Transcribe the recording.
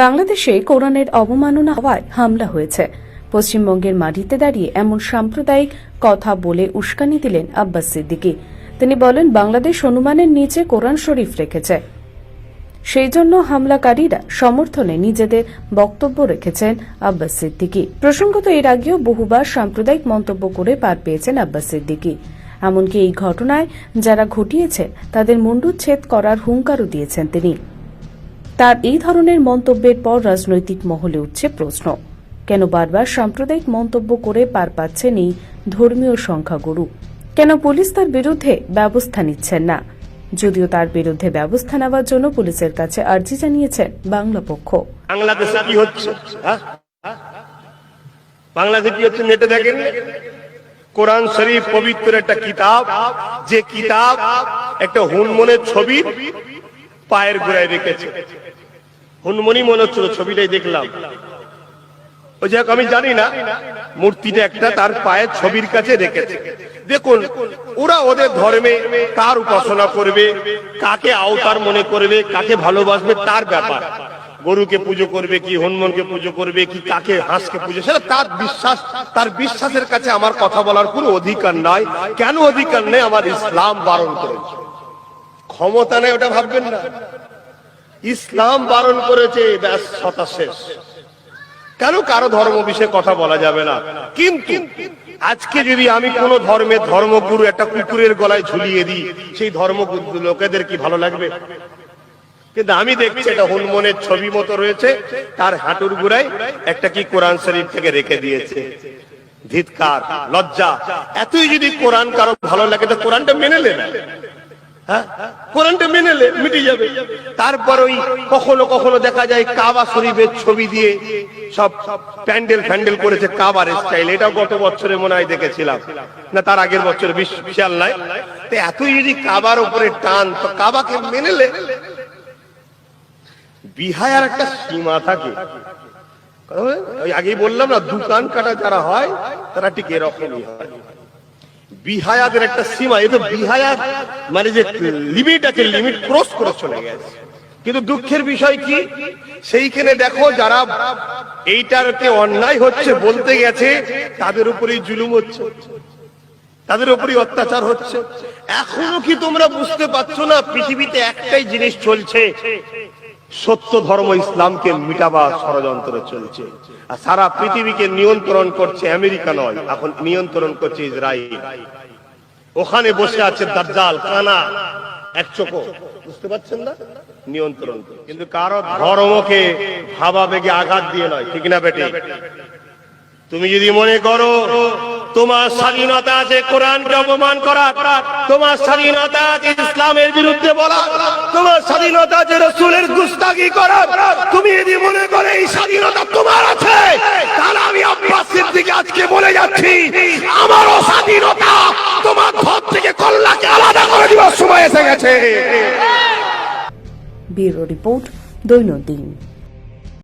বাংলাদেশে কোরআনের অবমাননা হওয়ায় হামলা হয়েছে। পশ্চিমবঙ্গের মাটিতে দাঁড়িয়ে এমন সাম্প্রদায়িক কথা বলে উস্কানি দিলেন আব্বাস সিদ্দিকী। তিনি বলেন, বাংলাদেশ হনুমানের নিচে কোরআন শরীফ রেখেছে, সেই জন্য হামলাকারীরা সমর্থনে নিজেদের বক্তব্য রেখেছেন আব্বাস সিদ্দিকী। প্রসঙ্গত, এর আগেও বহুবার সাম্প্রদায়িক মন্তব্য করে পার পেয়েছেন আব্বাস সিদ্দিকী। এমনকি এই ঘটনায় যারা ঘটিয়েছে তাদের মুণ্ডুচ্ছেদ করার হুঙ্কারও দিয়েছেন তিনি। তার এই ধরনের মন্তব্যের পর রাজনৈতিক মহলে উঠছে প্রশ্ন, কেন বারবার সাম্প্রদায়িক মন্তব্য করে পার পাচ্ছেন এই ধর্মীয় সংখ্যাগুরু? কেন পুলিশ তার বিরুদ্ধে ব্যবস্থা নিচ্ছেন না? যদিও তার বিরুদ্ধে ব্যবস্থা নেওয়ার জন্য পুলিশের কাছে আর্জি জানিয়েছেন বাংলা পক্ষ। বাংলাদেশে কি হচ্ছে? বাংলাদেশে কি হচ্ছে নেটে দেখেন। কোরআন শরীফ পবিত্র একটা কিতাব, যে কিতাব একটা হনুমানের ছবি পায়ের গোড়ায় রেখেছে। হনুমানই মনে হচ্ছিল, ছবিটাই দেখলাম। ওই যাক, আমি জানি না, মূর্তিটা একটা তার পায়ের ছবির কাছে রেখেছে। দেখুন, ওরা ওদের ধর্মে কার উপাসনা করবে, কাকে আওতার মনে করবে, কাকে ভালোবাসবে তার ব্যাপার। গরুকে পুজো করবে কি, হনুমানকে পুজো করবে কি, কাকে হাঁসকে পুজো, সেটা তার বিশ্বাস। তার বিশ্বাসের কাছে আমার কথা বলার কোনো অধিকার নাই। কেন অধিকার নেই? আমার ইসলাম বারণ করেছে। ক্ষমতা নেই ওটা ভাববেন না, ইসলাম বারণ করেছে, ব্যাস, কথা শেষ। কেন কারো ধর্ম বিষয়ে কথা বলা যাবে না? কিন্তু আজকে যদি আমি কোন ধর্মের ধর্মগুরু একটা কুকুরের গলায় ঝুলিয়ে দিই, সেই ধর্মগুরু লোকেদের কি ভালো লাগবে? কিন্তু আমি দেখছি এটা হনুমানের ছবি মতো রয়েছে, তার হাঁটুর গোড়ায় একটা কি কোরআন শরীফ থেকে রেখে দিয়েছে। ধিক্কার, লজ্জা! এতই যদি কোরআন কারো ভালো লাগে তো কোরআনটা মেনে নেন, কোরআনটা মেনে নে, মিটে যাবে। তারপর ওই কখনো কখনো দেখা যায় কাবা শরীফের ছবি দিয়ে সব প্যান্ডেল ফ্যান্ডেল করেছে কাবার স্টাইল। এটাও গত বছরে মনে হয় দেখেছিলাম, না তার আগের বছর, বিশাল নাই। তো এতই যদি কাবার উপরে টান, তো কাবাকে মেনে নে। বিহায়ার একটা সীমা থাকে। ওই আগেই বললাম না, দোকান কাটা যারা হয় তারা ঠিক এরকমই হয়। বিহায়াদের একটা সীমা, এই তো বিহায়াত মানে যে লিমিট আছে, লিমিট ক্রস করে চলে গেছে। কিন্তু দুঃখের বিষয় কি, সেইখানে দেখো যারা এইটারতে অন্যায় হচ্ছে বলতে গেছে, তাদের উপরেই জুলুম হচ্ছে, তাদের উপরই অত্যাচার হচ্ছে। এখনো কি তোমরা বুঝতে পারছো না? পৃথিবীতে একটাই জিনিস চলছে, সত্য ধর্ম ইসলামকে মিটাবার ষড়যন্ত্র চলছে। আর সারা পৃথিবীকে নিয়ন্ত্রণ করছে আমেরিকা নয়, এখন নিয়ন্ত্রণ করছে ইসরায়েল। ওখানে বসে আছে দাজ্জাল, কানা, এক চোখো, বুঝতে পারছেন না? নিয়ন্ত্রণ। কিন্তু কারো ধর্মকে ভাবাবেগে আঘাত দিয়ে নয়, ঠিক না বেটি? তুমি যদি মনে করো তোমার স্বাধীনতা আছে কোরআনকে অপমান করার, তোমার স্বাধীনতা আছে ইসলামের বিরুদ্ধে বলা, তোমার স্বাধীনতা আছে রাসূলের গুস্তাখি করার, তুমি যদি মনে করো এই স্বাধীনতা তোমার আছে, তাহলে আমি আব্বাস সিদ্দিকী আজকে বলে যাচ্ছি, আমারও স্বাধীনতা তোমার ধর থেকে কল্লাকে আলাদা করে দেওয়ার সময় এসে গেছে। ব্যুরো রিপোর্ট, দৈনন্দিন।